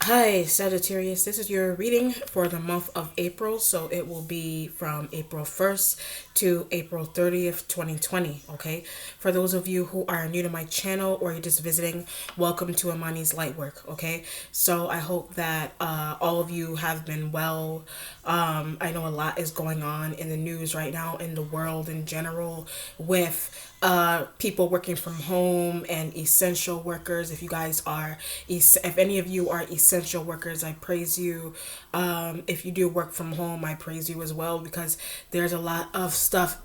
Hi, Sagittarius. This is your reading for the month of April. So it will be from April 1st to April 30th, 2020. Okay. For those of you who are new to my channel or you're just visiting, welcome to Amani's Lightwork. Okay. So I hope that all of you have been well. I know a lot is going on in the news right now in the world in general with people working from home and essential workers. If you guys are, if any of you are essential workers, I praise you. If you do work from home, I praise you as well because there's a lot of stuff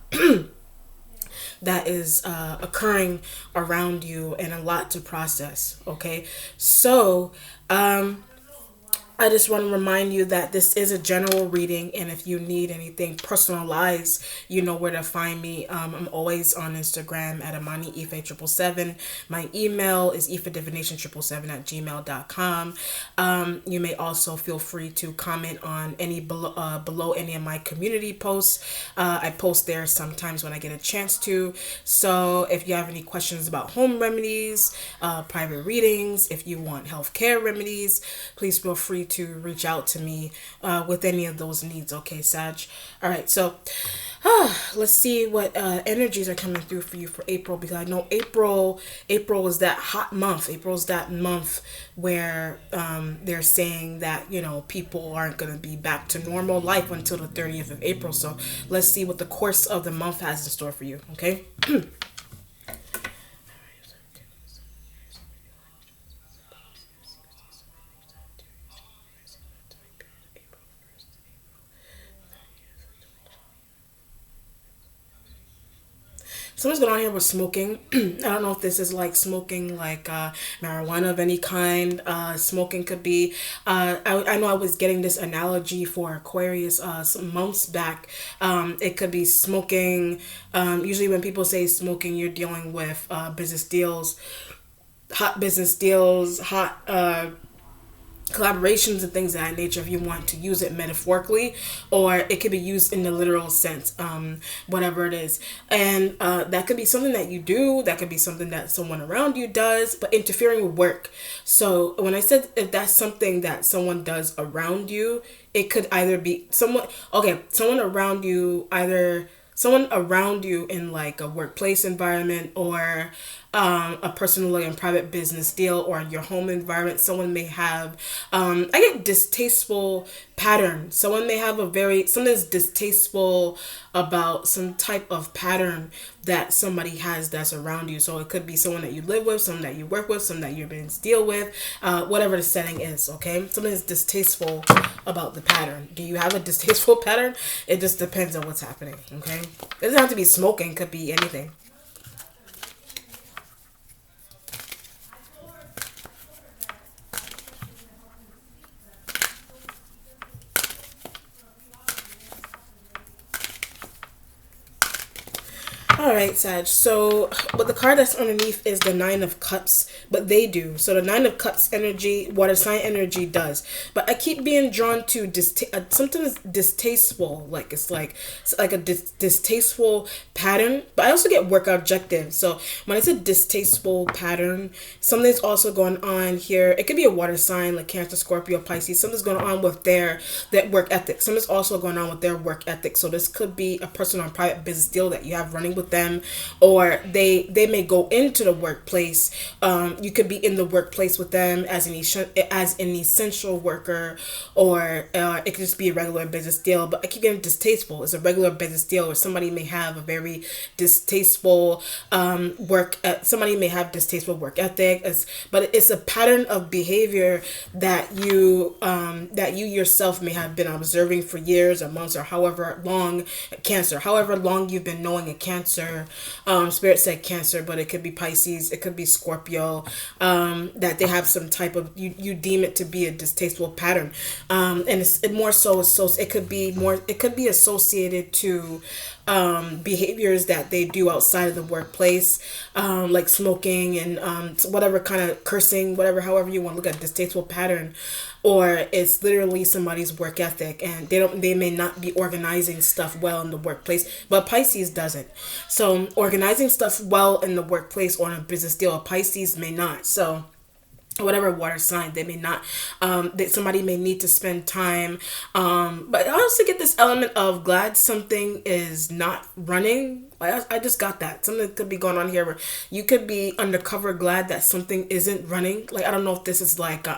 that is occurring around you and a lot to process. Okay, so I just want to remind you that this is a general reading, and if you need anything personalized, you know where to find me. I'm always on Instagram at Amani Ife 777. My email is ifadivination777 at gmail.com. You may also feel free to comment on any below any of my community posts. I post there sometimes when I get a chance to. So if you have any questions about home remedies, private readings, if you want healthcare remedies, please feel free to reach out to me with any of those needs. Okay, Sag. All right, so let's see what energies are coming through for you for April, because I know April is that hot month. April's that month where they're saying that people aren't going to be back to normal life until the 30th of April. So let's see what the course of the month has in store for you. Okay. Someone's going on here with smoking. I don't know if this is like smoking like marijuana of any kind. Smoking could be. I know I was getting this analogy for Aquarius some months back. It could be smoking. Usually when people say smoking, you're dealing with business deals, hot collaborations and things of that nature, if you want to use it metaphorically, or it could be used in the literal sense, whatever it is. And that could be something that you do, that could be something that someone around you does, but interfering with work. So when I said if that's something that someone does around you, it could either be someone around you, either someone around you in like a workplace environment, or a personal and private business deal, or your home environment. Someone may have I get distasteful pattern. Someone may have something's distasteful about some type of pattern that somebody has that's around you. So it could be someone that you live with, someone that you work with, someone that you're in deal with, whatever the setting is. Okay, something is distasteful about the pattern. Do you have a distasteful pattern? It just depends on what's happening. Okay, it doesn't have to be smoking, it could be anything. All right, Sag. So, but the card that's underneath is the Nine of Cups, but they do. So the Nine of Cups energy, water sign energy does. But I keep being drawn to something is distasteful. It's like a distasteful pattern. But I also get work objectives. So when I say distasteful pattern, something's also going on here. It could be a water sign like Cancer, Scorpio, Pisces. Something's going on with that work ethic. Something's also going on with their work ethic. So this could be a personal and private business deal that you have running with them, or they may go into the workplace. You could be in the workplace with them as an essential worker, or it could just be a regular business deal. But I keep getting distasteful. It's a regular business deal, or somebody may have a very distasteful somebody may have distasteful work ethic, but it's a pattern of behavior that you yourself may have been observing for years or months, or however long. Cancer, however long you've been knowing a Cancer. Spirit said Cancer, but it could be Pisces, it could be Scorpio, that they have some type of, you deem it to be a distasteful pattern, and it's more so it could be associated to behaviors that they do outside of the workplace, like smoking and whatever kind of cursing, whatever, however you want to look at distasteful pattern, or it's literally somebody's work ethic, and they may not be organizing stuff well in the workplace, but Pisces doesn't. So organizing stuff well in the workplace or in a business deal, Pisces may not. So whatever water sign they may not, that somebody may need to spend time, but I also get this element of glad something is not running. I just got that something could be going on here where you could be undercover glad that something isn't running. Like, I don't know if this is like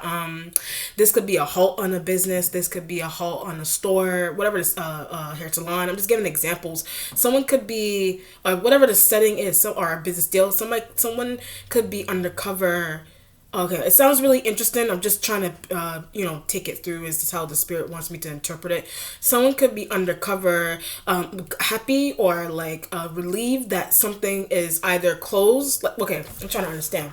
this could be a halt on a business, this could be a halt on a store, whatever this hair salon. I'm just giving examples. Someone could be whatever the setting is, so, or a business deal, someone could be undercover. Okay, it sounds really interesting. I'm just trying to, take it through as to how the spirit wants me to interpret it. Someone could be undercover, happy or like relieved that something is either closed. Like, okay, I'm trying to understand.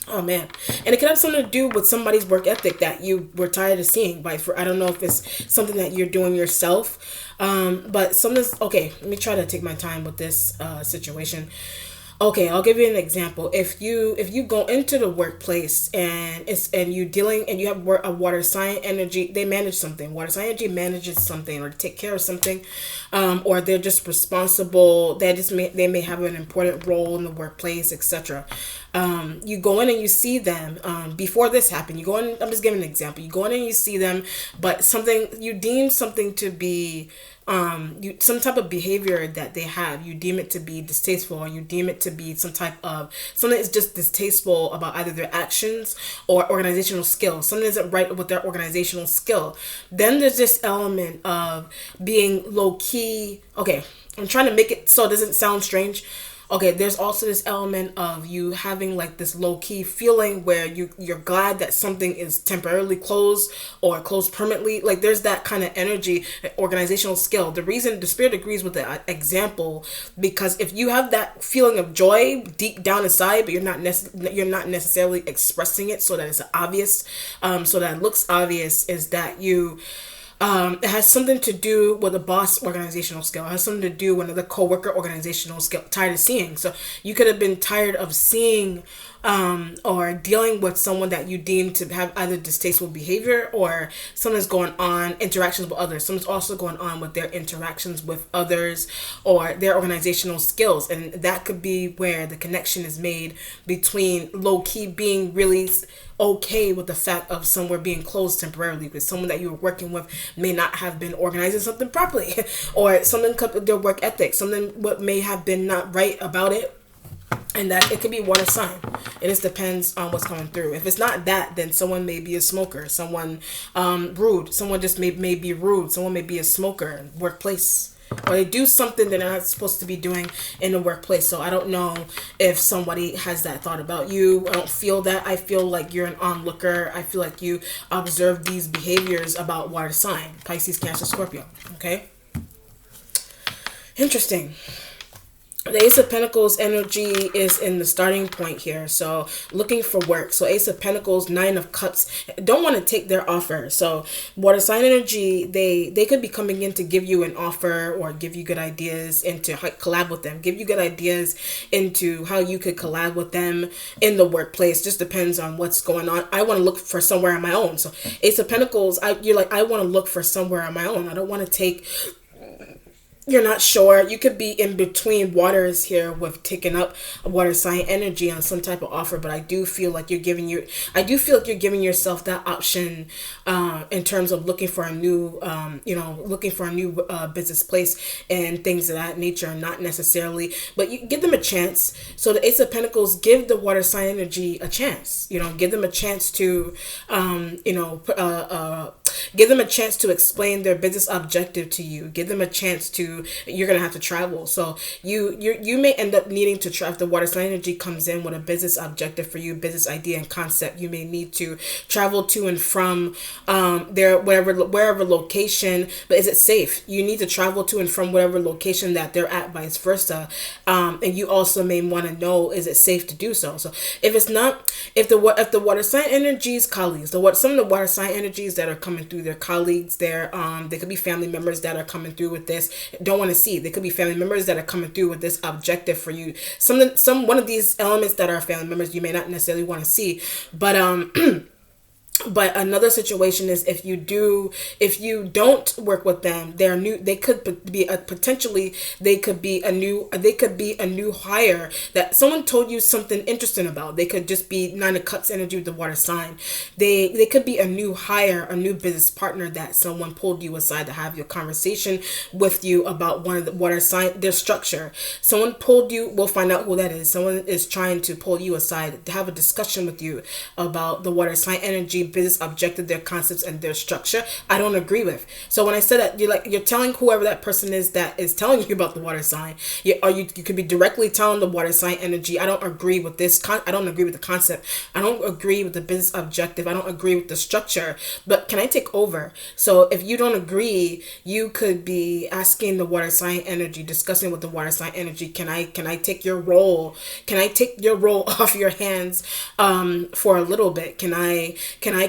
Oh man, and it could have something to do with somebody's work ethic that you were tired of seeing. But I don't know if it's something that you're doing yourself, but something's okay. Let me try to take my time with this situation. Okay, I'll give you an example. If you go into the workplace and you dealing and you have a water sign energy, they manage something. Water sign energy manages something or take care of something, or they're just responsible. They may have an important role in the workplace, etc. You go in and you see them before this happened. You go in. I'm just giving an example. You go in and you see them, but something you deem something to be some type of behavior that they have, you deem it to be distasteful, or you deem it to be some type of something is just distasteful about either their actions or organizational skill. Something isn't right with their organizational skill. Then there's this element of being low key. Okay, I'm trying to make it so it doesn't sound strange. Okay, there's also this element of you having like this low key feeling where you're glad that something is temporarily closed or closed permanently. Like, there's that kind of energy, organizational skill. The reason the spirit agrees with the example, because if you have that feeling of joy deep down inside, but you're not necessarily expressing it so that it's obvious, so that it looks obvious, is that you. It has something to do with a boss organizational skill. It has something to do with another coworker organizational skill. Tired of seeing. So you could have been tired of seeing or dealing with someone that you deem to have either distasteful behavior or something's going on, interactions with others. Something's also going on with their interactions with others or their organizational skills. And that could be where the connection is made between low-key being really okay with the fact of somewhere being closed temporarily, because someone that you were working with may not have been organizing something properly or something could with their work ethic, something what may have been not right about it. And that it could be water sign. It just depends on what's coming through. If it's not that, then someone may be a smoker. Someone rude. Someone just may be rude. Someone may be a smoker. Workplace. Or they do something that they're not supposed to be doing in the workplace. So I don't know if somebody has that thought about you. I don't feel that. I feel like you're an onlooker. I feel like you observe these behaviors about water sign. Pisces, Cancer, Scorpio. Okay? Interesting. The Ace of Pentacles energy is in the starting point here. So looking for work. So Ace of Pentacles, Nine of Cups. Don't want to take their offer. So water sign energy, they could be coming in to give you an offer or give you good ideas and to collab with them. Give you good ideas into how you could collab with them in the workplace. Just depends on what's going on. I want to look for somewhere on my own. So Ace of Pentacles, you're like, I want to look for somewhere on my own. I don't want to take... You're not sure. You could be in between waters here with taking up a water sign energy on some type of offer, but I do feel like you're giving yourself that option in terms of looking for a new, business place and things of that nature. Not necessarily, but you give them a chance. So the Ace of Pentacles, give the water sign energy a chance. Give them a chance to, give them a chance to explain their business objective to you. Give them a chance to, you're going to have to travel. So you may end up needing to travel. If the water sign energy comes in with a business objective for you, business idea and concept, you may need to travel to and from their wherever location. But is it safe? You need to travel to and from whatever location that they're at, vice versa. And you also may want to know, is it safe to do so? So if it's not, if the water sign energies, colleagues, some of the water sign energies that are coming through, their colleagues, they could be family members that are coming through with this. Don't want to see. They could be family members that are coming through with this objective for you. One of these elements that are family members you may not necessarily want to see, but But another situation is if you don't work with them, they're new. They could be a potentially they could be a new hire that someone told you something interesting about. They could just be Nine of Cups energy with the water sign. They could be a new hire, a new business partner that someone pulled you aside to have your conversation with you about one of the water sign, their structure. Someone pulled you. We'll find out who that is. Someone is trying to pull you aside to have a discussion with you about the water sign energy, business objective, their concepts, and their structure. I don't agree with. So when I say that, you're telling whoever that person is that is telling you about the water sign, you could be directly telling the water sign energy, I don't agree with this. I don't agree with the concept. I don't agree with the business objective. I don't agree with the structure. But can I take over? So if you don't agree, you could be asking the water sign energy, discussing with the water sign energy. Can I take your role? Can I take your role off your hands for a little bit? Can I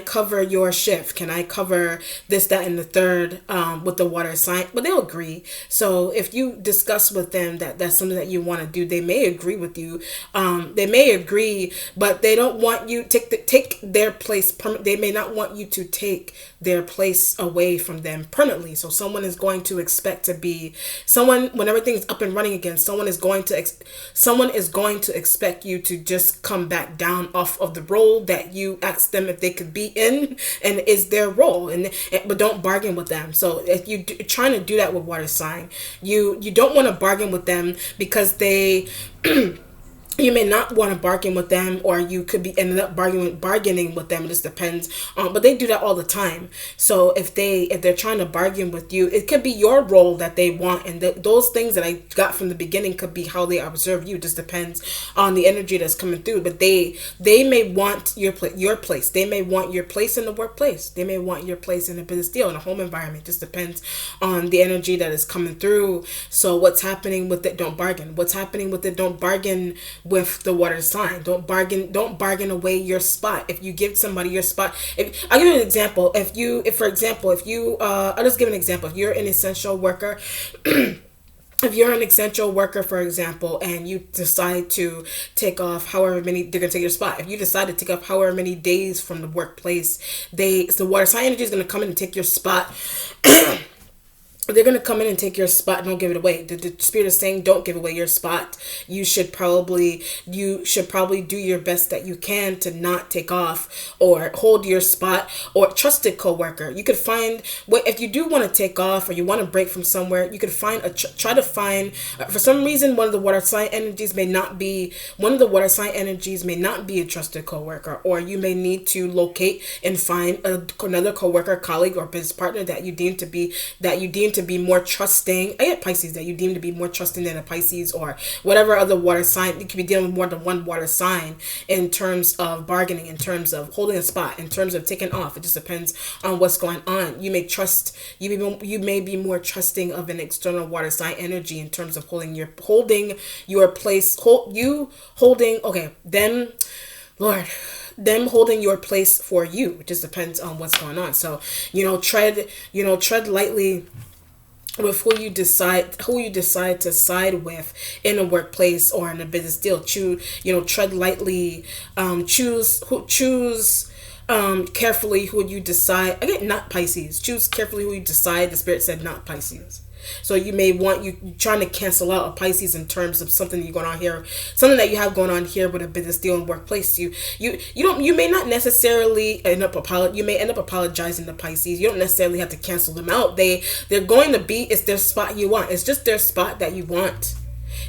cover your shift? Can I cover this, that, and the third with the water sign? But they'll agree. So if you discuss with them that that's something that you want to do, they may agree with you. They may agree, but they don't want you take their place. They may not want you to take their place away from them permanently. So someone is going to expect to be someone when everything's up and running again. Someone is going to expect you to just come back down off of the role that you asked them if they could be in, and is their role. But don't bargain with them. So if you're trying to do that with water sign, you don't want to bargain with them because they you may not want to bargain with them, or you could be ended up bargaining with them. It just depends. But they do that all the time. So if they're trying to bargain with you, it could be your role that they want, and those things that I got from the beginning could be how they observe you. It just depends on the energy that's coming through. But they may want your place. They may want your place in the workplace. They may want your place in a business deal, in a home environment. It just depends on the energy that is coming through. So what's happening with it? Don't bargain. What's happening with it? Don't bargain with the water sign. Don't bargain away your spot. If you give somebody your spot, I'll give you an example. I'll just give an example. If you're an essential worker, if you're an essential worker, for example, and you decide to take off however many, they're going to take your spot. If you decide to take off however many days from the workplace, the water sign energy is going to come in and take your spot. They're going to come in and take your spot. Don't give it away. The spirit is saying don't give away your spot. You should probably do your best that you can to not take off or hold your spot, or trusted coworker. You could find, if you do want to take off or you want to break from somewhere, you could find try to find, for some reason, one of the water sign energies may not be a trusted coworker, or you may need to locate and find another coworker, colleague, or business partner that you deem to be more trusting. I get Pisces, that you deem to be more trusting than a Pisces, or whatever other water sign. You could be dealing with more than one water sign in terms of bargaining, in terms of holding a spot, in terms of taking off. It just depends on what's going on. You may be more trusting of an external water sign energy in terms of holding your place, them holding your place for you. It just depends on what's going on. So, tread lightly with who you decide to side with in a workplace or in a business deal. Tread lightly. Choose carefully who you decide. Again, not Pisces. Choose carefully who you decide. The spirit said not Pisces. So you may want, you trying to cancel out a Pisces in terms of something that you have going on here with a business deal and workplace. You may not necessarily end up apologizing to Pisces. You don't necessarily have to cancel them out. They're going to be, it's their spot you want. It's just their spot that you want.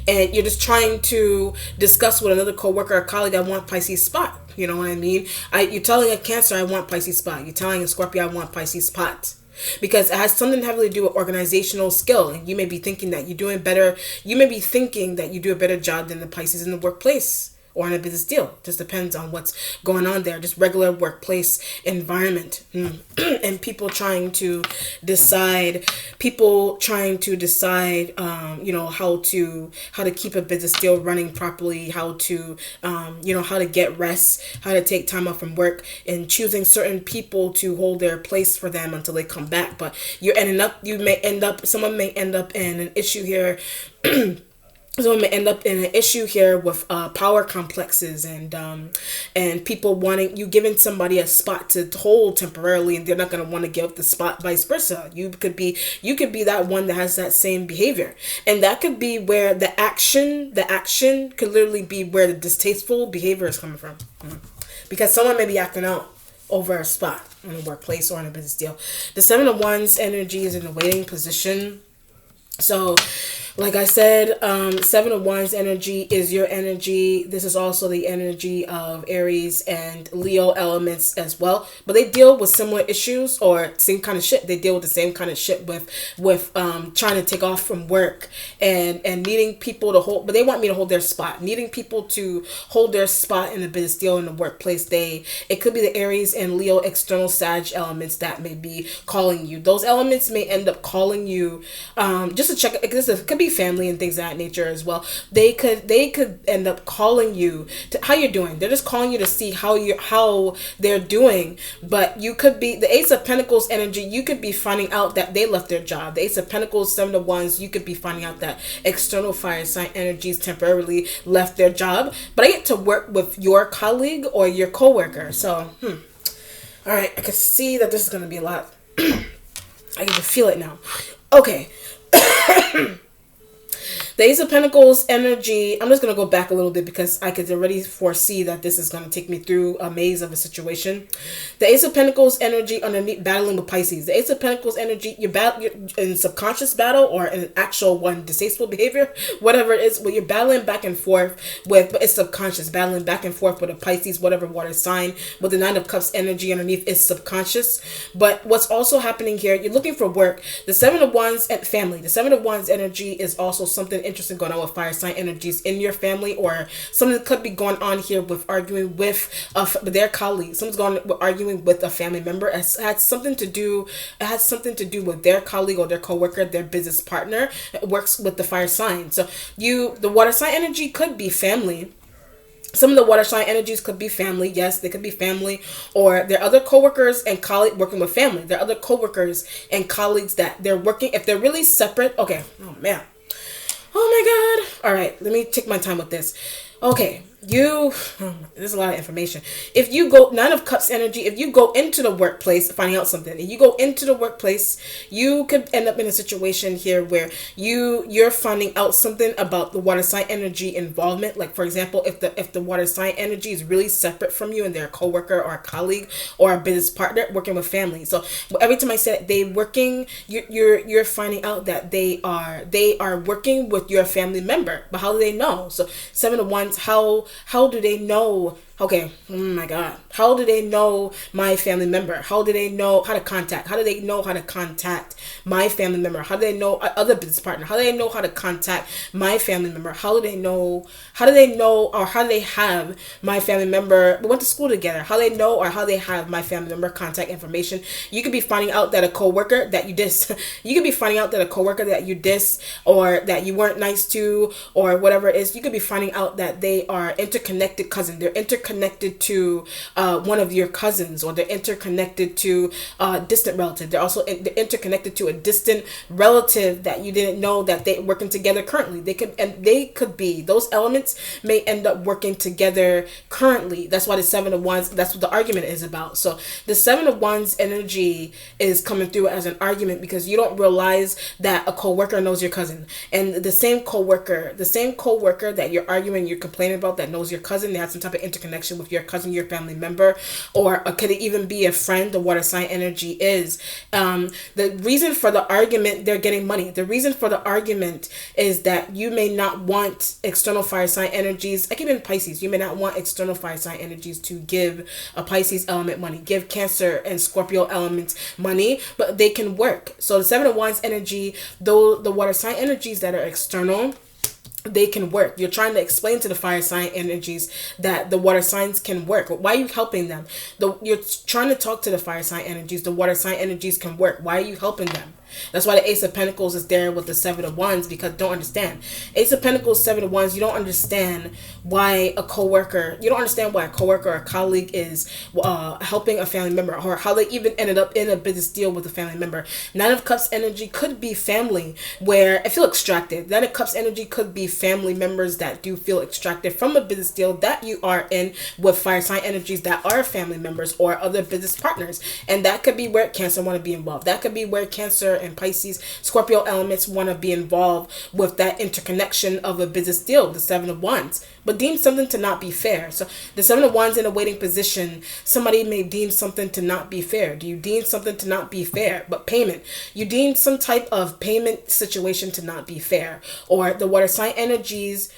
And you're just trying to discuss with another coworker or colleague, I want Pisces spot. You know what I mean? You're telling a Cancer, I want Pisces spot. You're telling a Scorpio, I want Pisces spot. Because it has something heavily to do with organizational skill. And you may be thinking that you're doing better. You may be thinking that you do a better job than the Pisces in the workplace or in a business deal. Just depends on what's going on there. Just regular workplace environment. And people trying to decide, how to keep a business deal running properly, how to get rest, how to take time off from work, and choosing certain people to hold their place for them until they come back. But someone may end up in an issue here So it may end up in an issue here with power complexes and people wanting you giving somebody a spot to hold temporarily, and they're not going to want to give up the spot. Vice versa, you could be that one that has that same behavior, and that could be where the action could literally be where the distasteful behavior is coming from, because someone may be acting out over a spot in a workplace or in a business deal. The Seven of Wands energy is in a waiting position. So, like I said, Seven of Wands energy is your energy. This is also the energy of Aries and Leo elements as well. But they deal with similar issues or same kind of shit. They deal with the same kind of shit with trying to take off from work and needing people to hold. But they want me to hold their spot. Needing people to hold their spot in the business deal in the workplace. It could be the Aries and Leo external Sag elements that may be calling you. Those elements may end up calling you just to check. It could be family and things of that nature as well. They could end up calling you to how you're doing. They're just calling you to see how they're doing. But you could be the Ace of Pentacles energy. You could be finding out that they left their job. The Ace of Pentacles, Seven of Wands. You could be finding out that external fire sign energies temporarily left their job. But I get to work with your colleague or your coworker. So, all right. I can see that this is gonna be a lot. I get to feel it now. Okay. The Ace of Pentacles energy, I'm just going to go back a little bit because I could already foresee that this is going to take me through a maze of a situation. The Ace of Pentacles energy underneath battling with Pisces. The Ace of Pentacles energy, you're in subconscious battle or in an actual one, distasteful behavior, whatever it is, but you're battling back and forth with, but it's subconscious, battling back and forth with a Pisces, whatever water sign, with the Nine of Cups energy underneath is subconscious. But what's also happening here, you're looking for work. The Seven of Wands and family. The Seven of Wands energy is also something interesting going on with fire sign energies in your family, or something that could be going on here with arguing with their colleagues. Someone's going arguing with a family member. It has something to do with their colleague or their coworker, their business partner. It works with the fire sign. So the water sign energy could be family. Some of the water sign energies could be family. Yes, they could be family, or their other coworkers and colleagues working with family. Their other coworkers and colleagues that they're working. If they're really separate, okay. Oh man. Oh my God. All right. Let me take my time with this. Okay. There's a lot of information. If you go Nine of Cups energy, if you go into the workplace finding out something, and you go into the workplace, you could end up in a situation here where you're finding out something about the water sign energy involvement. Like for example, if the water sign energy is really separate from you and they're a coworker or a colleague or a business partner working with family. So every time I said they working, you're finding out that they are working with your family member. But how do they know? So Seven of Wands, how do they know? Okay, oh my God. How do they know my family member? How do they know how to contact? How do they know how to contact my family member? How do they know other business partner? How do they know how to contact my family member? How do they know, or how do they have my family member, we went to school together? How do they know, or how do they have my family member contact information? You could be finding out that a coworker that you diss, you could be finding out that a coworker that you diss, or that you weren't nice to, or whatever it is. You could be finding out that they are interconnected cousin. They're interconnected to one of your cousins, or they're interconnected to a distant relative. They're also interconnected to a distant relative that you didn't know that they're working together currently. They could be, those elements may end up working together currently. That's why the Seven of Wands, that's what the argument is about. So the Seven of Wands energy is coming through as an argument because you don't realize that a coworker knows your cousin, and the same coworker that you're arguing, you're complaining about, that knows your cousin, they have some type of interconnection with your cousin, your family member, or could it even be a friend? The water sign energy is the reason for the argument. They're getting money. The reason for the argument is that you may not want external fire sign energies, like even Pisces, you may not want external fire sign energies to give a Pisces element money, give Cancer and Scorpio elements money, but they can work. So the Seven of Wands energy, though the water sign energies that are external, they can work. You're trying to explain to the fire sign energies that the water signs can work. Why are you helping them? You're trying to talk to the fire sign energies. The water sign energies can work. Why are you helping them? That's why the Ace of Pentacles is there with the Seven of Wands, because don't understand. Ace of Pentacles, Seven of Wands, you don't understand why a coworker, you don't understand why a coworker or a colleague is helping a family member, or how they even ended up in a business deal with a family member. Nine of Cups energy could be family, where I feel extracted. Nine of Cups energy could be family members that do feel extracted from a business deal that you are in with fire sign energies that are family members or other business partners. And that could be where Cancer want to be involved. That could be where Cancer and Pisces, Scorpio elements want to be involved with that interconnection of a business deal, the Seven of Wands. But deem something to not be fair. So the Seven of Wands in a waiting position, somebody may deem something to not be fair. Do you deem something to not be fair? But payment, you deem some type of payment situation to not be fair. Or the water sign energies,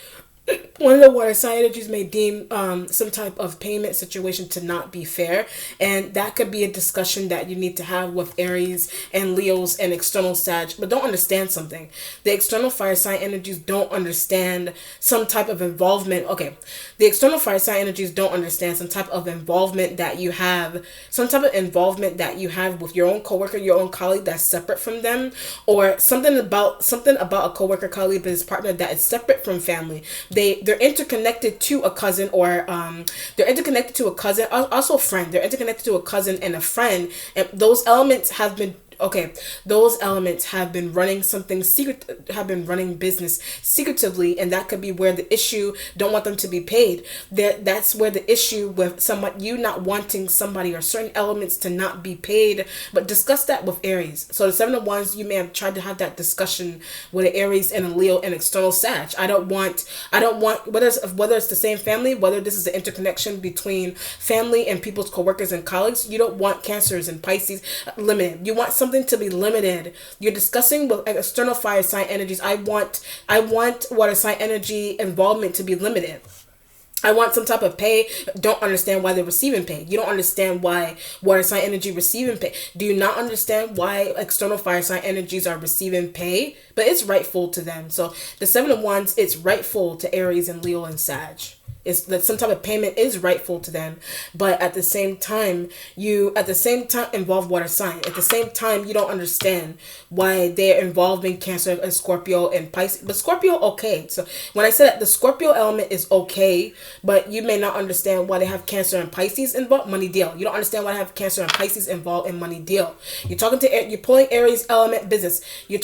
one of the water sign energies may deem some type of payment situation to not be fair. And that could be a discussion that you need to have with Aries and Leos and external Sag. But don't understand something. The external fire sign energies don't understand some type of involvement. Okay, the external fire sign energies don't understand some type of involvement that you have, some type of involvement that you have with your own coworker, your own colleague that's separate from them, or something about a coworker, colleague, business partner that is separate from family. They're interconnected to a cousin, or they're interconnected to a cousin, also a friend. They're interconnected to a cousin and a friend, and those elements have been running something secret, have been running business secretively, and that could be where the issue, don't want them to be paid. That's where the issue with you not wanting somebody or certain elements to not be paid. But discuss that with Aries. So the Seven of Wands, you may have tried to have that discussion with an Aries and a Leo and external Sag. I don't want whether it's the same family, whether this is the interconnection between family and people's coworkers and colleagues. You don't want Cancers and Pisces limited. You want something to be limited. You're discussing with external fire sign energies. I want water sign energy involvement to be limited. I want some type of pay. Don't understand why they're receiving pay. You don't understand why water sign energy receiving pay. Do you not understand why external fire sign energies are receiving pay? But it's rightful to them. So the Seven of Wands, it's rightful to Aries and Leo and Sag. It's that some type of payment is rightful to them, but at the same time involve water sign. At the same time, you don't understand why they're involved in Cancer and Scorpio and Pisces. But Scorpio, okay. So when I said that the Scorpio element is okay, but you may not understand why they have Cancer and Pisces involved. Money deal. You don't understand why they have Cancer and Pisces involved in money deal. You're pulling Aries element business. You're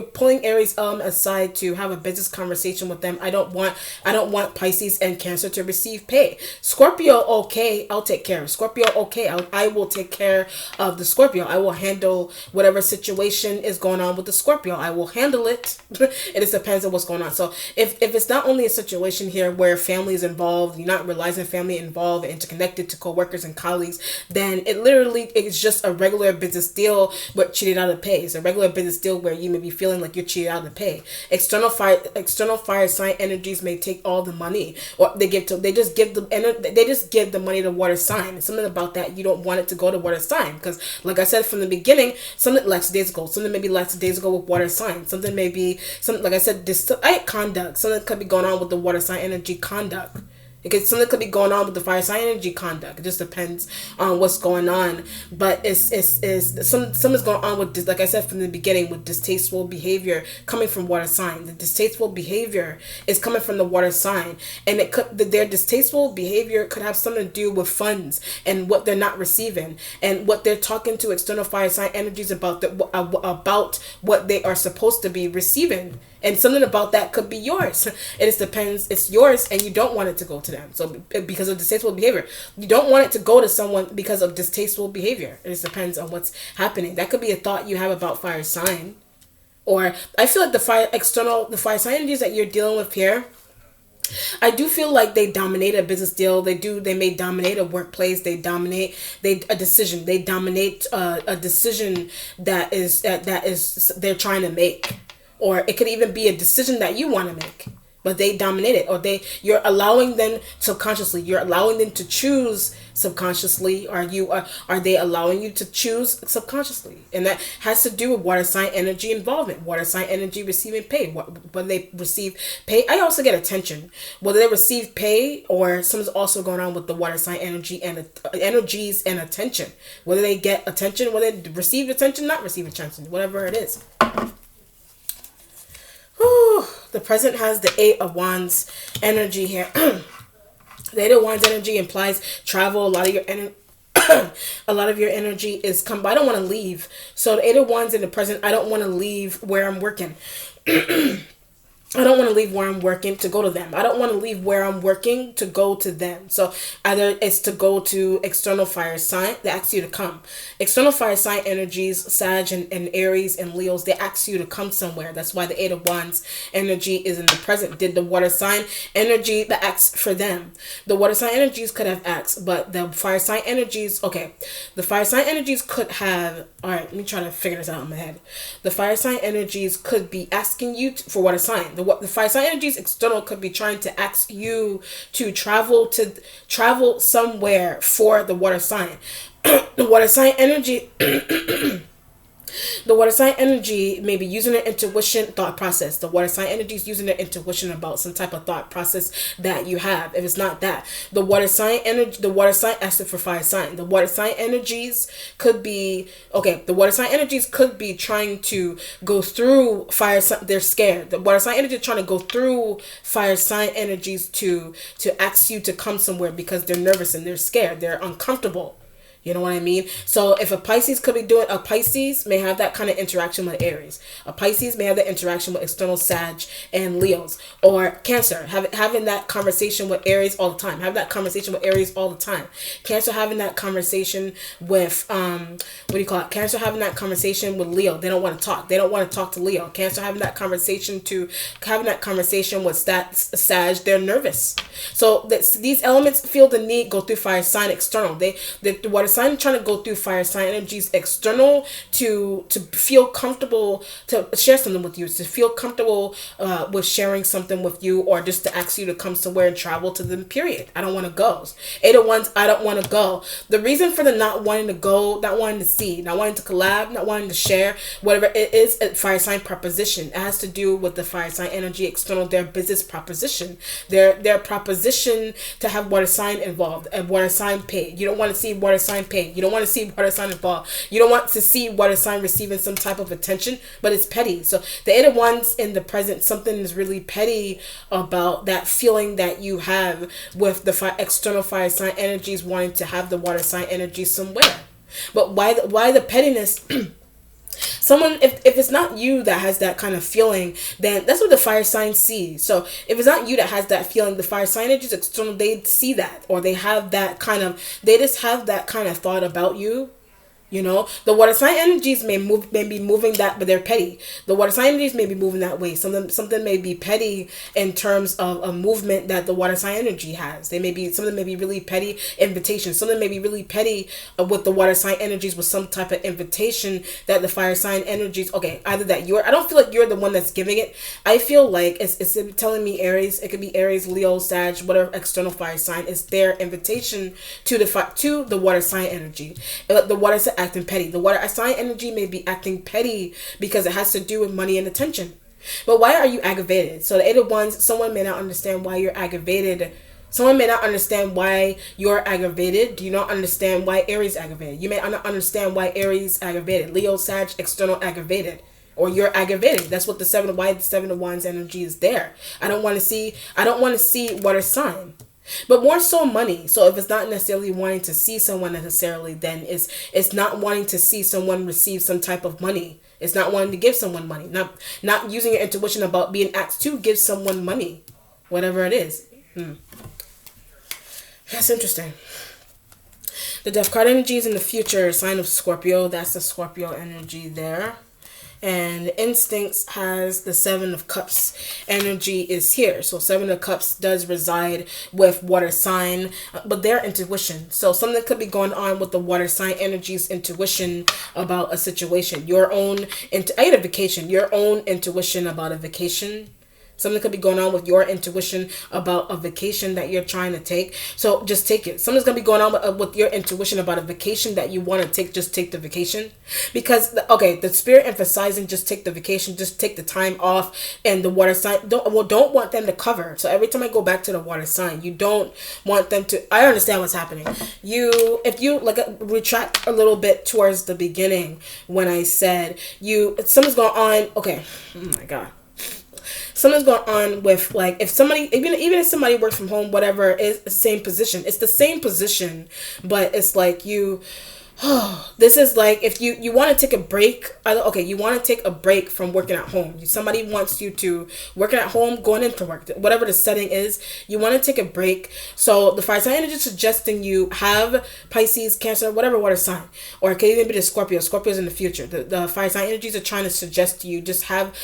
pulling Aries element aside to have a business conversation with them. I don't want Pisces and Cancer to receive pay. Scorpio, okay, I'll take care of Scorpio. Okay, I will take care of the Scorpio. I will handle whatever situation is going on with the Scorpio. I will handle it. It just depends on what's going on. So if it's not only a situation here where family is involved, you're not realizing family involved, interconnected to co-workers and colleagues, then it literally is just a regular business deal but cheated out of pay. It's a regular business deal where you may be feeling like you're cheated out of pay. External fire sign energies may take all the money, or they just give the money to water sign. Something about that, you don't want it to go to water sign, because like I said from the beginning, something maybe last days ago with water sign. Something may be something, like I said, conduct. Something could be going on with the water sign energy conduct. Something could be going on with the fire sign energy conduct. It just depends on what's going on. But something's going on with this, like I said from the beginning, with distasteful behavior coming from water sign. The distasteful behavior is coming from the water sign, and their distasteful behavior could have something to do with funds and what they're not receiving, and what they're talking to external fire sign energies about what they are supposed to be receiving. And something about that could be yours. It just depends. It's yours, and you don't want it to go to them. So because of distasteful behavior, you don't want it to go to someone because of distasteful behavior. It just depends on what's happening. That could be a thought you have about fire sign. Or I feel like the fire sign energies that you're dealing with here, I do feel like they dominate a business deal. They may dominate a workplace. They dominate a decision. They dominate a decision that is they're trying to make. Or it could even be a decision that you want to make. but they dominate it, or you're allowing them subconsciously, you're allowing them to choose subconsciously, or are they allowing you to choose subconsciously? And that has to do with water sign energy involvement, water sign energy receiving pay, whether they receive pay. I also get attention, whether they receive pay, or something's also going on with the water sign energy and energies and attention, whether they get attention, whether they receive attention, not receive attention, whatever it is. Whew. The present has the Eight of Wands energy here. The Eight of Wands energy implies travel. A lot of your energy, a lot of your energy is come. But I don't want to leave. So the Eight of Wands in the present, I don't want to leave where I'm working. I don't want to leave where I'm working to go to them. I don't want to leave where I'm working to go to them. So either it's to go to external fire sign, they ask you to come. External fire sign energies, Sag and Aries and Leos, they ask you to come somewhere. That's why the Eight of Wands energy is in the present. Did the water sign energy that acts for them? The water sign energies could have asked, but the fire sign energies, okay. The fire sign energies could have, all right, let me try to figure this out in my head. The fire sign energies could be asking you for water sign. The fire sign energies external could be trying to ask you to travel somewhere for the water sign. The water sign energy the water sign energy may be using their intuition thought process. The water sign energy is using their intuition about some type of thought process that you have. If it's not that, the water sign energy, the water sign asking for fire sign. The water sign energies could be, okay, the water sign energies could be trying to go through fire sign. They're scared. The water sign energy is trying to go through fire sign energies to ask you to come somewhere because they're nervous and they're scared. They're uncomfortable. You know what I mean? So if a Pisces could be doing, a Pisces may have that kind of interaction with Aries. A Pisces may have that interaction with external Sag and Leos. Or Cancer, having that conversation with Aries all the time. Have that conversation with Aries all the time. Cancer having that conversation with, what do you call it? Cancer having that conversation with Leo. They don't want to talk. They don't want to talk to Leo. Cancer having that conversation with Sag. They're nervous. So these elements feel the need, go through fire sign external. The water sign trying to go through fire sign energies external to feel comfortable to share something with you, to feel comfortable with sharing something with you, or just to ask you to come somewhere and travel to them, period. I don't want to go. Eight of Wands, I don't want to go. The reason for the not wanting to go, not wanting to see, not wanting to collab, not wanting to share, whatever it is, a fire sign proposition. It has to do with the fire sign energy external, their business proposition, their proposition to have water sign involved and water sign paid. You don't want to see water sign paid. You don't want to see water sign involved. You don't want to see water sign receiving some type of attention, but it's petty. So the Eight of Wands in the present, something is really petty about that feeling that you have with the external fire sign energies wanting to have the water sign energy somewhere. But why the pettiness? Someone, if it's not you that has that kind of feeling, then that's what the fire sign sees. So if it's not you that has that feeling, the fire sign is just external, they see that, or they have that kind of, they just have that kind of thought about you. You know, the water sign energies may be moving that, but they're petty. The water sign energies may be moving that way. Something may be petty in terms of a movement that the water sign energy has. Something may be really petty invitation. Something may be really petty with the water sign energies with some type of invitation that the fire sign energies. Okay, either that I don't feel like you're the one that's giving it. I feel like it's telling me Aries. It could be Aries, Leo, Sag, whatever external fire sign. It's their invitation to the water sign energy. The water sign acting petty. The water sign energy may be acting petty because it has to do with money and attention. But why are you aggravated? So the Eight of Wands, someone may not understand why you're aggravated. Someone may not understand why you're aggravated. Do you not understand why Aries aggravated? You may not understand why Aries aggravated. Leo, Sag, external aggravated. Or you're aggravated. That's what the Seven of Wands energy is there. I don't want to see water sign. But more so money. So if it's not necessarily wanting to see someone necessarily, then it's not wanting to see someone receive some type of money. It's not wanting to give someone money. Not using your intuition about being asked to give someone money. Whatever it is. That's interesting. The Death card energy is in the future. Sign of Scorpio. That's the Scorpio energy there. And Instincts has the Seven of Cups energy is here. So Seven of Cups does reside with water sign, but their intuition. So something could be going on with the water sign energy's intuition about a situation. Your own, I had a vacation. Your own intuition about a vacation Something could be going on with your intuition about a vacation that you're trying to take. So just take it. Something's going to be going on with your intuition about a vacation that you want to take. Just take the vacation. Because, okay, the spirit emphasizing just take the vacation, just take the time off. And the water sign, don't want them to cover. So every time I go back to the water sign, you don't want them to, I understand what's happening. If you like retract a little bit towards the beginning when I said something's going on. Okay. Oh my God. Something's going on with, like, if somebody, even if somebody works from home, whatever, is the same position. It's the same position, but it's like this is like if you want to take a break. Okay, you want to take a break from working at home. Somebody wants you to working at home, going into work, whatever the setting is. You want to take a break. So the fire sign energy is suggesting you have Pisces, Cancer, whatever water sign, or it could even be the Scorpio. Scorpio's in the future. The fire sign energies are trying to suggest to you just have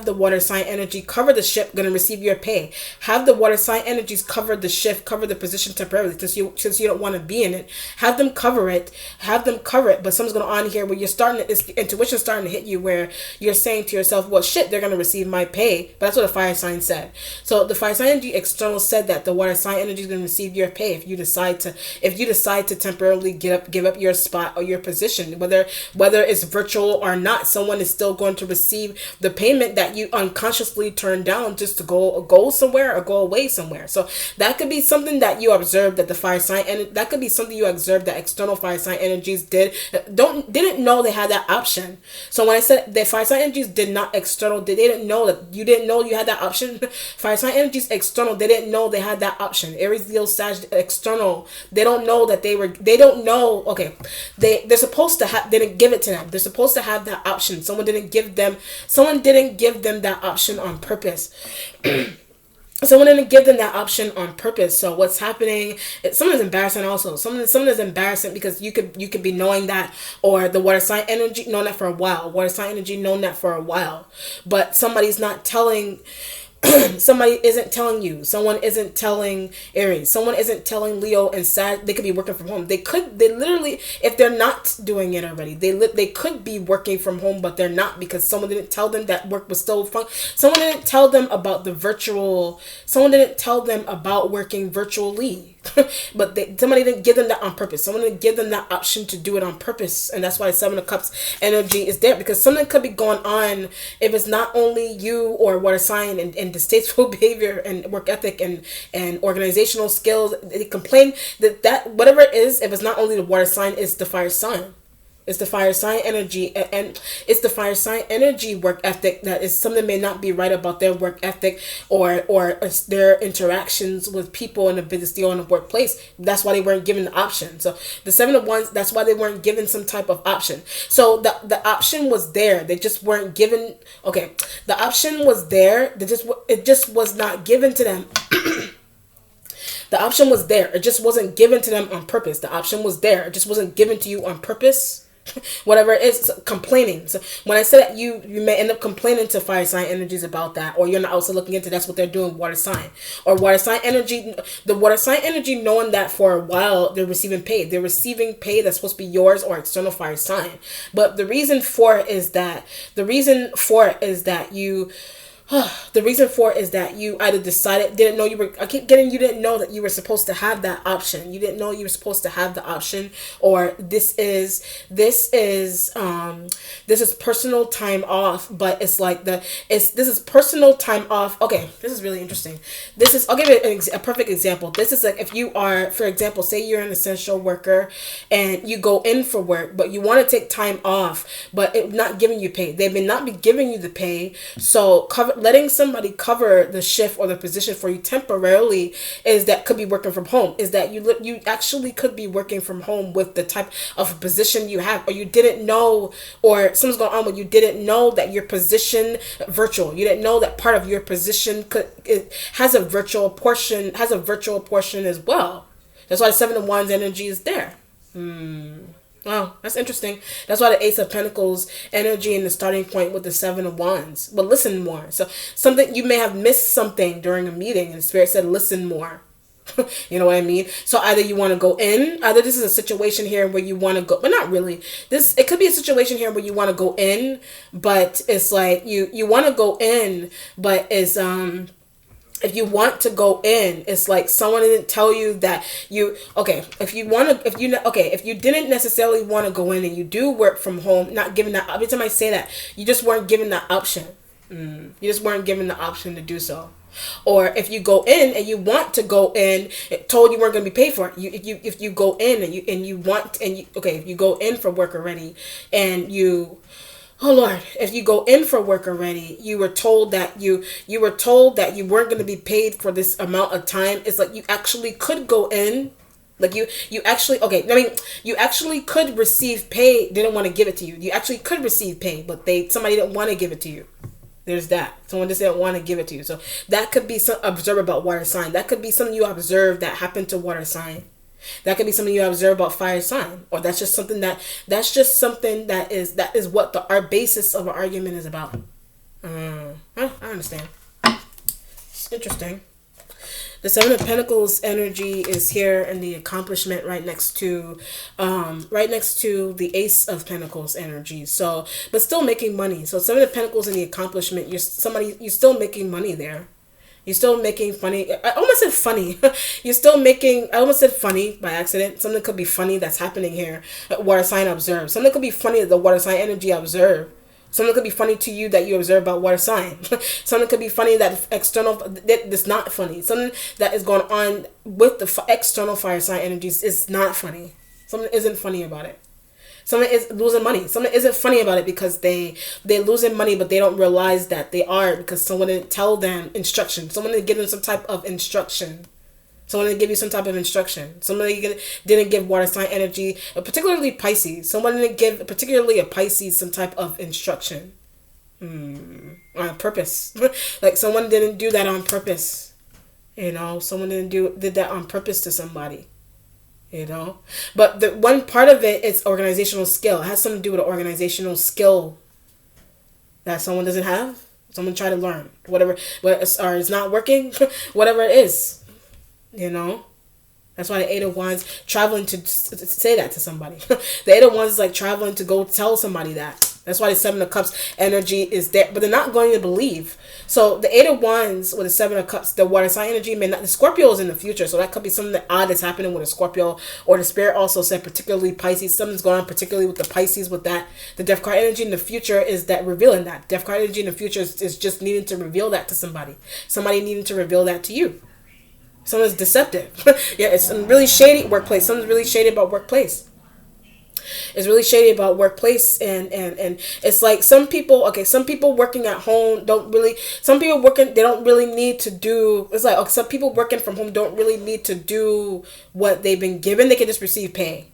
the water sign energy cover the ship. Going to receive your pay. Have the water sign energies cover the shift, cover the position temporarily, since you don't want to be in it. Have them cover it. But something's going on here where this intuition starting to hit you, where you're saying to yourself, well, shit, they're going to receive my pay. But that's what the fire sign said. So the fire sign energy external said that the water sign energy is going to receive your pay if you decide to temporarily give up your spot or your position, whether it's virtual or not. Someone is still going to receive the payment that you unconsciously turned down just to go somewhere or go away somewhere. So that could be something that you observed, that the fire sign, and that could be something you observed that external fire sign energies didn't know they had that option. So when I said the fire sign energies did not external, they didn't know that you didn't know you had that option. Fire sign energies external, they didn't know they had that option. Aries, Leo, Sag, external, they don't know that they don't know. Okay, they're supposed to have. They didn't give it to them. They're supposed to have that option. Someone didn't give them that option on purpose. Someone didn't give them that option on purpose. So what's happening? Someone is embarrassing also. Someone is embarrassing because you could be knowing that, or the water sign energy known that for a while. Water sign energy known that for a while, but somebody's not telling. Somebody isn't telling you. Someone isn't telling Aries. Someone isn't telling Leo and Sag. They could be working from home. They literally, if they're not doing it already, they could be working from home, but they're not, because someone didn't tell them that work was still fun. Someone didn't tell them about someone didn't tell them about working virtually. But somebody didn't give them that on purpose. Someone didn't give them that option to do it on purpose. And that's why the Seven of Cups energy is there, because something could be going on if it's not only you or water sign and distasteful behavior and work ethic and organizational skills. They complain that whatever it is, if it's not only the water sign, it's the fire sign. It's the fire sign energy, and it's the fire sign energy work ethic that is something may not be right about their work ethic or their interactions with people in the business deal in the workplace. That's why they weren't given the option. So the Seven of Wands, that's why they weren't given some type of option. So the option was there. They just weren't given. Okay, the option was there. It just was not given to them. The option was there. It just wasn't given to them on purpose. The option was there. It just wasn't given to you on purpose. Whatever it is, complaining. So when I said that you may end up complaining to fire sign energies about that, or you're not also looking into, that's what they're doing, water sign. Or water sign energy, the water sign energy knowing that for a while they're receiving pay. They're receiving pay that's supposed to be yours or external fire sign. But the reason for it is that you either didn't know you didn't know that you were supposed to have that option. You didn't know you were supposed to have the option, or this is personal time off, but it's like this is personal time off. Okay, this is really interesting. I'll give you a perfect example. This is like if you are, for example, say you're an essential worker and you go in for work, but you want to take time off, but it's not giving you pay. They may not be giving you the pay, so letting somebody cover the shift or the position for you temporarily could be working from home. Is that you actually could be working from home with the type of position you have, or you didn't know, or something's going on where you didn't know that your position virtual. You didn't know that part of your position has a virtual portion as well. That's why the Seven of Wands energy is there. Wow, that's interesting. That's why the Ace of Pentacles energy and the starting point with the Seven of Wands. But listen more. So you may have missed something during a meeting and the Spirit said, listen more. You know what I mean? So either you want to go in, either this is a situation here where you want to go, but not really. It could be a situation here where you want to go in, but it's like you want to go in, but it's if you want to go in, it's like someone didn't tell you that okay, if you didn't necessarily want to go in and you do work from home, not given that, every time I say that, you just weren't given that option. You just weren't given the option to do so. Or if you go in and you want to go in, it told you weren't going to be paid for it. If you go in and if you go in for work already and you, oh Lord, if you go in for work already, you were told that you weren't going to be paid for this amount of time. It's like you actually could go in. Like you actually, you actually could receive pay. They didn't want to give it to you. You actually could receive pay, but somebody didn't want to give it to you. There's that. Someone just didn't want to give it to you. So that could be some observe about water sign. That could be something you observe that happened to water sign. That could be something you observe about fire sign. Or that's just something that is what our basis of our argument is about. I understand. It's interesting. The Seven of Pentacles energy is here in the accomplishment right next to the Ace of Pentacles energy. So, but still making money. So Seven of Pentacles in the accomplishment, you're still making money there. You're still making funny. I almost said funny. I almost said funny by accident. Something could be funny that's happening here. Water sign observe. Something could be funny that the water sign energy observe. Something could be funny to you that you observe about water sign. Something could be funny that's not funny. Something that is going on with the external fire sign energies is not funny. Something isn't funny about it. Someone is losing money. Something isn't funny about it because they're losing money, but they don't realize that they are because someone didn't tell them instruction. Someone didn't give them some type of instruction. Someone didn't give you some type of instruction. Somebody didn't give water sign energy, particularly Pisces. Someone didn't give, particularly a Pisces, some type of instruction. On purpose. Like someone didn't do that on purpose. Someone did that on purpose to somebody. But the one part of it is organizational skill. It has something to do with an organizational skill that someone doesn't have. Someone try to learn. Whatever, or it's not working. Whatever it is. That's why the Eight of Wands traveling to say that to somebody. The Eight of Wands is like traveling to go tell somebody that. That's why the Seven of Cups energy is there, but they're not going to believe. So the Eight of Wands with the Seven of Cups, the water sign energy, the Scorpio is in the future, so that could be something odd that's happening with a Scorpio. Or the Spirit also said particularly Pisces, something's going on particularly with the Pisces with that. The Death card energy in the future is that revealing that. Death card energy in the future is just needing to reveal that to somebody. Somebody needing to reveal that to you. Someone's deceptive. Yeah, it's some really shady workplace. Something's really shady about workplace. It's really shady about workplace, and it's like some people working at home they don't really need to do, it's like some people working from home don't really need to do what they've been given. They can just receive pay.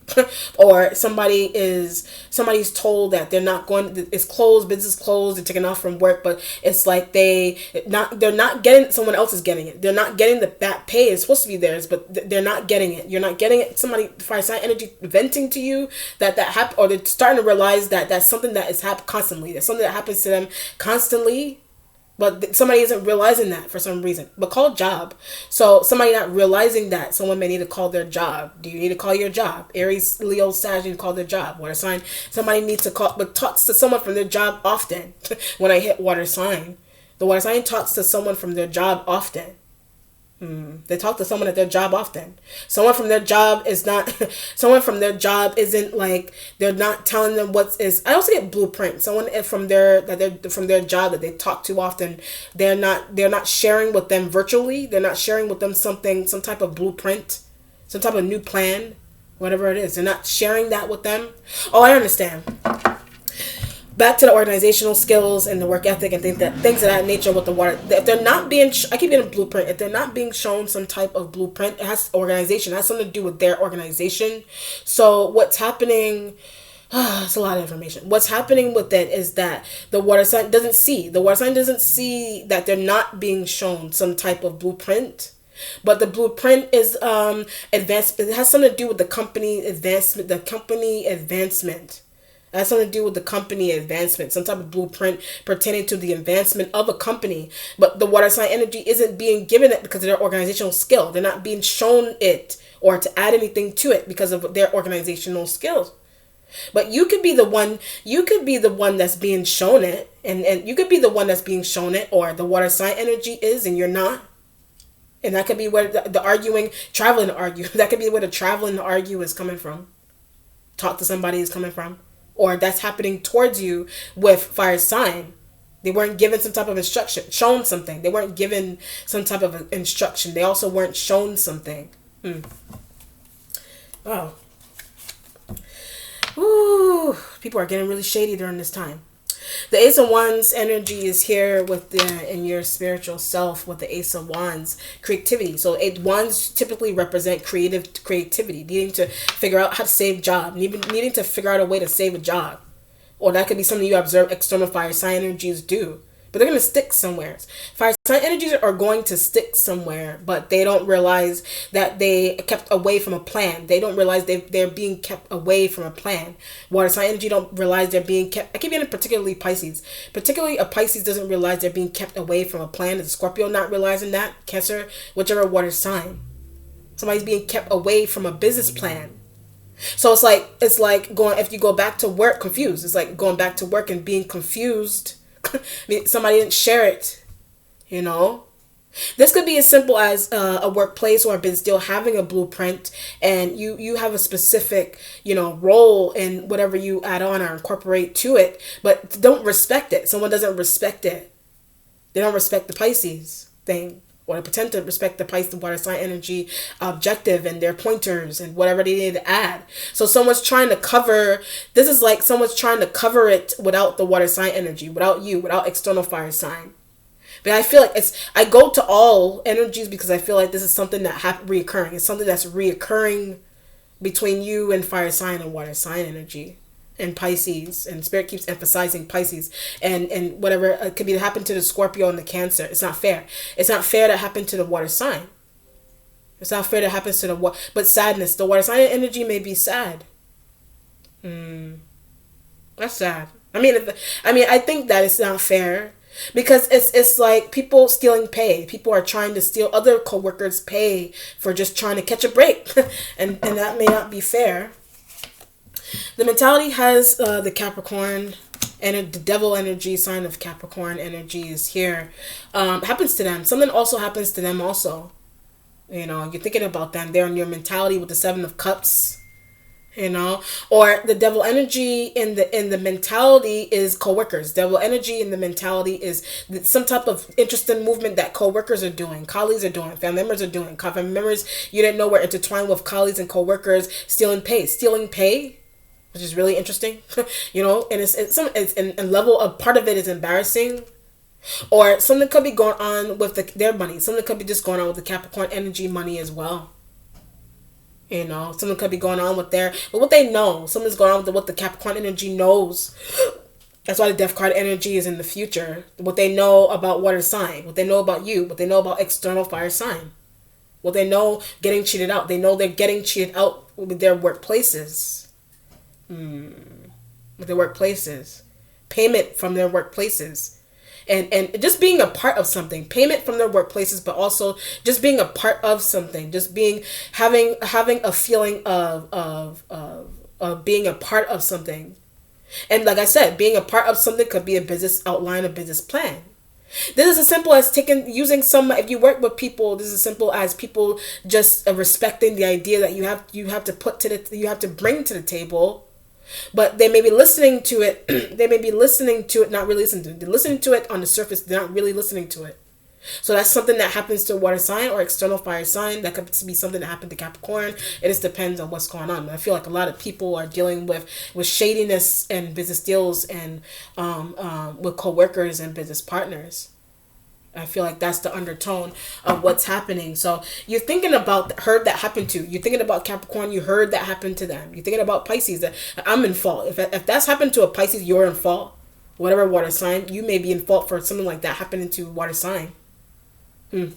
Or somebody's told that they're not going, it's closed, business closed, they're taken off from work, but it's like they're not getting, someone else is getting it. They're not getting that pay is supposed to be theirs, but they're not getting it. You're not getting it. Somebody, fire sign energy venting to you that happen, or they're starting to realize that that's something that is happening constantly. That's something that happens to them constantly. But somebody isn't realizing that for some reason. But call job. So somebody not realizing that, someone may need to call their job. Do you need to call your job? Aries, Leo, Sag, need to call their job. Water sign. Somebody needs to call, but talks to someone from their job often. When I hit water sign, the water sign talks to someone from their job often. They talk to someone at their job often. Someone from their job isn't like, they're not telling them I also get blueprint. Someone from their job that they talk to often, they're not sharing with them virtually. They're not sharing with them some type of blueprint, some type of new plan, whatever it is. They're not sharing that with them. Oh, I understand. Back to the organizational skills and the work ethic and things of that nature with the water. If they're not being, I keep getting a blueprint. If they're not being shown some type of blueprint, it has organization. It has something to do with their organization. So what's happening? It's a lot of information. What's happening with it is that the water sign doesn't see. The water sign doesn't see that they're not being shown some type of blueprint. But the blueprint is advanced. It has something to do with the company advancement. It has something to do with the company advancement, some type of blueprint pertaining to the advancement of a company. But the water sign energy isn't being given it because of their organizational skill. They're not being shown it or to add anything to it because of their organizational skills. But you could be the one, that's being shown it, and you could be the one that's being shown it, or the water sign energy is and you're not. And that could be where the arguing, traveling to argue, that could be where the traveling to argue is coming from. Talk to somebody is coming from. Or that's happening towards you with fire sign. They weren't given some type of instruction, shown something. They weren't given some type of instruction. They also weren't shown something. Wow. Ooh, people are getting really shady during this time. The Ace of Wands energy is here with in your spiritual self with the Ace of Wands creativity. So wands typically represent creativity, needing to figure out how to save a job, needing to figure out a way to save a job, or that could be something you observe external fire sign energies do. But they're going to stick somewhere. Fire sign energies are going to stick somewhere, but they don't realize that they kept away from a plan. They don't realize they're being kept away from a plan. Water sign energy don't realize they're being kept. I keep getting particularly Pisces. Particularly a Pisces doesn't realize they're being kept away from a plan. Is a Scorpio not realizing that? Cancer, whichever water sign. Somebody's being kept away from a business plan. So it's like going, if you go back to work confused. It's like going back to work and being confused. Somebody didn't share it, you know. This could be as simple as a workplace or a business deal having a blueprint, and you have a specific, role in whatever you add on or incorporate to it, but don't respect it. Someone doesn't respect it. They don't respect the Pisces thing, or they pretend to respect the Pisces, the water sign energy objective and their pointers and whatever they need to add. So someone's trying to cover, this is like someone's trying to cover it without the water sign energy, without you, without external fire sign. But I feel like I go to all energies because I feel like this is something that reoccurring. It's something that's reoccurring between you and fire sign and water sign energy. And Pisces, and Spirit keeps emphasizing Pisces, and whatever could be happen to the Scorpio and the Cancer. It's not fair. It's not fair to happen to the water sign. It's not fair to happen to the water. But sadness, the water sign energy may be sad. That's sad. I think that it's not fair because it's like people stealing pay. People are trying to steal other coworkers' pay for just trying to catch a break, and that may not be fair. The mentality has the Capricorn and the devil energy, sign of Capricorn energy is here. Happens to them. Something also happens to them also. You're thinking about them. They're in your mentality with the Seven of Cups. Or the devil energy in the mentality is coworkers. Devil energy in the mentality is some type of interesting movement that coworkers are doing, colleagues are doing, family members are doing. Family members you didn't know were intertwined with colleagues and coworkers stealing pay, which is really interesting, and it's a level of part of it is embarrassing, or something could be going on with their money. Something could be just going on with the Capricorn energy money as well. Something could be going on with but what they know, something's going on with what the Capricorn energy knows. That's why the Death card energy is in the future. What they know about water sign, what they know about you, what they know about external fire sign, what they know getting cheated out. They know they're getting cheated out with their workplaces. With their workplaces, payment from their workplaces, and just being a part of something, payment from their workplaces, but also just being a part of something, just having a feeling of being a part of something. And like I said, being a part of something could be a business outline, a business plan. This is as simple as using if you work with people, this is as simple as people just respecting the idea that you have to bring to the table. But they may be listening to it. They may be listening to it, not really listening to it. They're listening to it on the surface. They're not really listening to it. So that's something that happens to a water sign or external fire sign. That could be something that happened to Capricorn. It just depends on what's going on. I feel like a lot of people are dealing with shadiness and business deals and with coworkers and business partners. I feel like that's the undertone of what's happening. So you're thinking about heard that happened to. You're thinking about Capricorn. You heard that happened to them. You're thinking about Pisces. That I'm in fault. If that's happened to a Pisces, you're in fault. Whatever water sign, you may be in fault for something like that happening to water sign. It's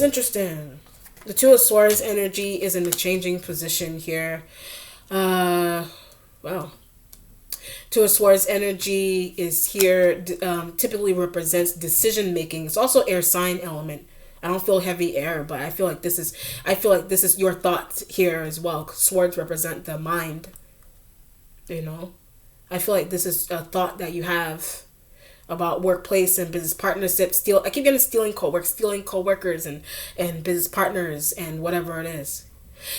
interesting. The Two of Swords energy is in a changing position here. Wow. Wow. Two of Swords energy is here. Typically represents decision making. It's also air sign element. I don't feel heavy air, but I feel like this is. I feel like this is your thoughts here as well. Swords represent the mind. You know, I feel like this is a thought that you have about workplace and business partnership. I keep getting stealing coworkers and business partners and whatever it is.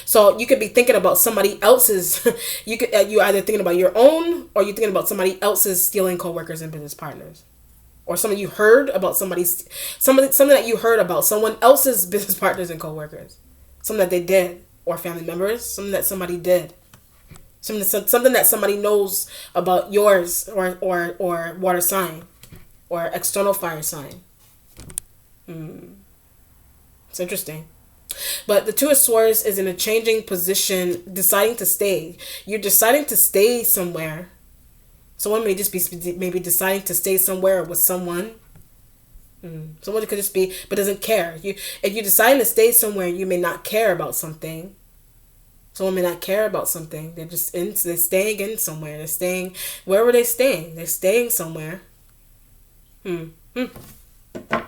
So you could be thinking about somebody else's. You either thinking about your own, or you thinking about somebody else's stealing coworkers and business partners, or something you heard about something that you heard about someone else's business partners and coworkers, something that they did, or family members, something that somebody did, something that somebody knows about yours, or water sign, or external fire sign. It's interesting. But the Two of Swords is in a changing position, deciding to stay. You're deciding to stay somewhere. Someone may just be maybe deciding to stay somewhere with someone. Someone could just be, but doesn't care. If you're deciding to stay somewhere, you may not care about something. Someone may not care about something. They're staying in somewhere. They're staying, wherever they're staying. They're staying somewhere.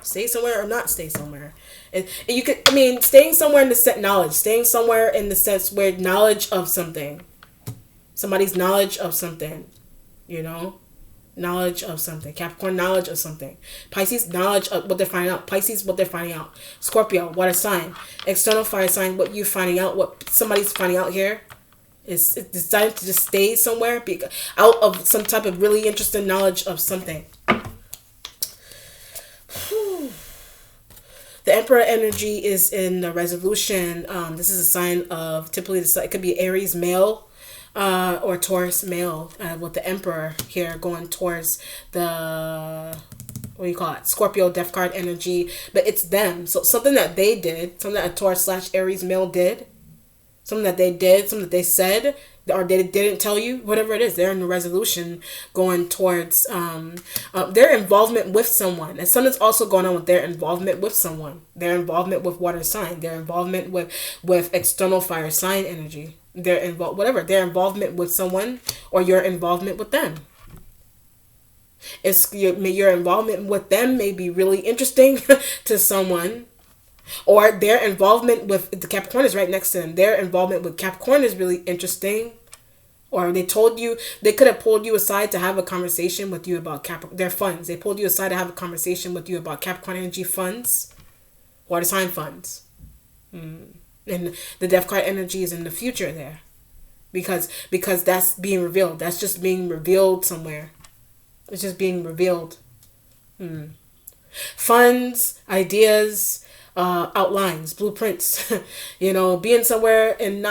Stay somewhere or not stay somewhere. And you could, staying somewhere in the sense knowledge. Staying somewhere in the sense where knowledge of something. Somebody's knowledge of something. Knowledge of something. Capricorn, knowledge of something. Pisces, knowledge of what they're finding out. Pisces, what they're finding out. Scorpio, water sign. External fire sign, what you're finding out. What somebody's finding out here is deciding to just stay somewhere, be out of some type of really interesting knowledge of something. The Emperor energy is in the resolution. This is a sign of, typically it could be Aries male or Taurus male, with the Emperor here going towards the, what do you call it, Scorpio death card energy. But it's them. So something that they did, something that a Taurus / Aries male did, something that they did, something that they said, or they didn't tell you, whatever it is, they're in the resolution going towards their involvement with someone. And something's also going on with their involvement with someone, their involvement with water sign, their involvement with external fire sign energy, their involvement with someone, or your involvement with them. Your involvement with them may be really interesting to someone. Or their involvement with the Capricorn is right next to them. Their involvement with Capricorn is really interesting. Or they could have pulled you aside to have a conversation with you about their funds. They pulled you aside to have a conversation with you about Capricorn energy funds, water sign funds. And the death card energy is in the future there. Because that's being revealed. That's just being revealed somewhere. It's just being revealed. Funds, ideas, outlines, blueprints, being somewhere and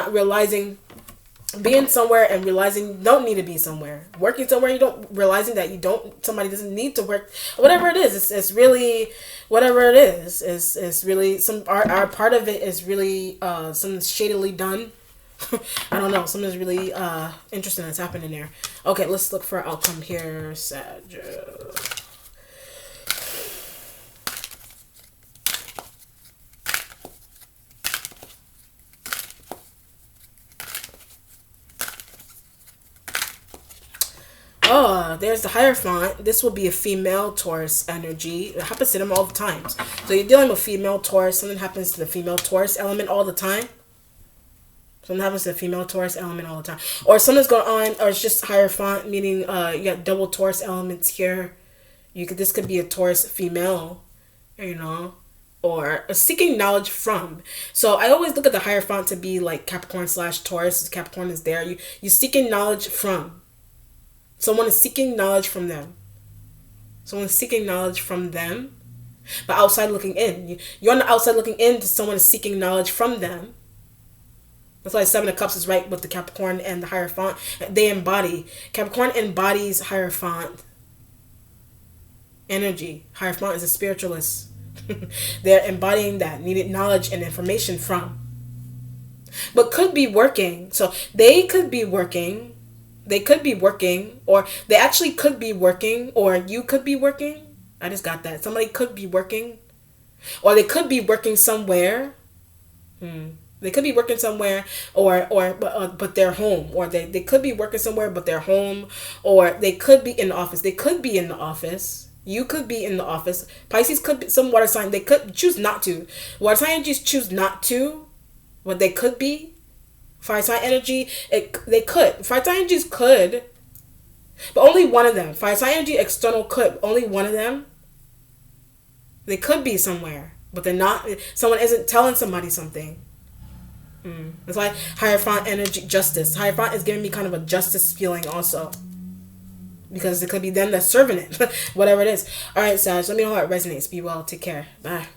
realizing you don't need to be somewhere, working somewhere realizing that somebody doesn't need to work, whatever it is. It's really, whatever it is really our part of it is really something shadily done. I don't know, something's really interesting that's happening there. Okay, let's look for outcome here, Sag. Oh, there's the Hierophant. This will be a female Taurus energy. It happens to them all the time. So you're dealing with female Taurus. Something happens to the female Taurus element all the time. Something happens to the female Taurus element all the time. Or something's going on, or it's just Hierophant, meaning you got double Taurus elements here. This could be a Taurus female, or seeking knowledge from. So I always look at the Hierophant to be like Capricorn / Taurus. Capricorn is there. You're seeking knowledge from. Someone is seeking knowledge from them. Someone is seeking knowledge from them. But outside looking in. You're on the outside looking in to someone is seeking knowledge from them. That's why Seven of Cups is right with the Capricorn and the Hierophant. Capricorn embodies Hierophant energy. Hierophant is a spiritualist. They're embodying that. Needed knowledge and information from. But could be working. So they could be working. They could be working, or they actually could be working, or you could be working. I just got that. Somebody could be working, or they could be working somewhere. They could be working somewhere, but they're home, or they could be working somewhere but they're home, or they could be in the office. They could be in the office. You could be in the office. Pisces could be some water sign. They could choose not to. Water sign energies choose not to, but they could be. Fire sign energy, they could. Fire sign energies could, but only one of them. Fire sign energy external could. Only one of them. They could be somewhere, but they're not. Someone isn't telling somebody something. That's why Hierophant energy, justice. Hierophant is giving me kind of a justice feeling also. Because it could be them that's serving it. Whatever it is. Alright, Sag, let me know how it resonates. Be well. Take care. Bye.